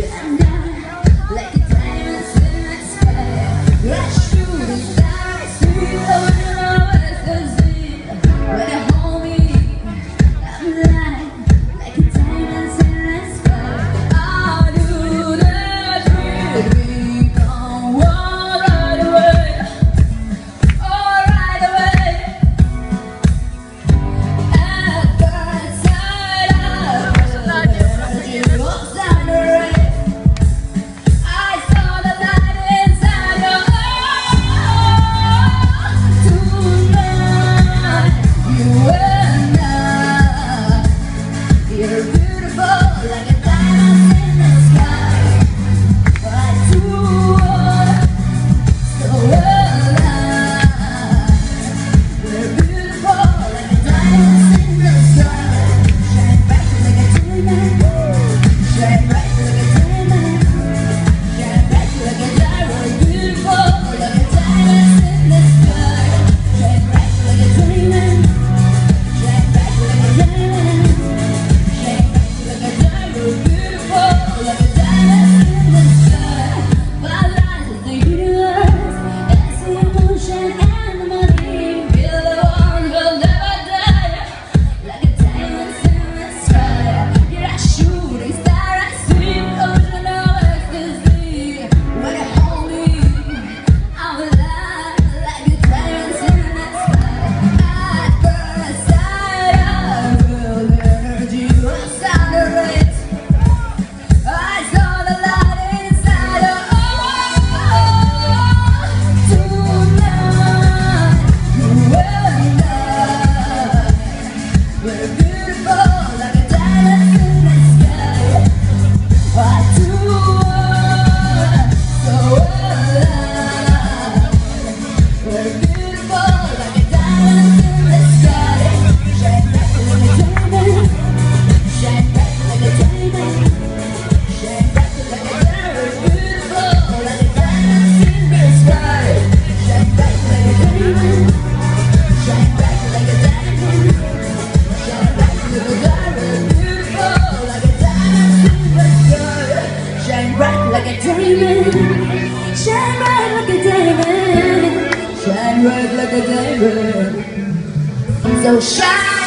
And I, like a diamond in the sky, you're a shooting star, sweet, oh, you know it's the sea. When you hold me, I'm blind, like a diamond in the sky. I'll do the dream, we gon' walk right away, all right away. At the side of the energy looks like the rain. I saw the light inside your eyes. Tonight, you and I, you're beautiful like a diamond in the sky. I do so alive. We're beautiful like a diamond in the sky. Shine bright like a diamond. Shine bright like a diamond. Shine bright like a diamond. Beautiful like a diamond in the sky. Shine bright like a diamond. Shine bright like a diamond. Shine bright like a diamond. Beautiful like a diamond in the sky. My life is the universe. It's the emotion and the money. Feel the one will never die. Like a diamond in the sky. You're a shooting star, a sweet ocean of ecstasy. When you hold me, I'm alive. Like a diamond in the sky. At first sight, I feel the energy was under it. I saw the light inside your eyes. Tonight, you and I, we're beautiful like a diamond in the sky. I do so alive. We're beautiful like a diamond in the sky. Shine bright like a diamond. Shine bright like a diamond. Shine bright like a diamond. Beautiful like a diamond in the sky. Shine bright like a diamond. Shine bright like a diamond. Shine bright like a diamond. Beautiful like a diamond in the sky. Shine bright like a diamond. Shine bright like a diamond. Shine bright like a diamond. So shine.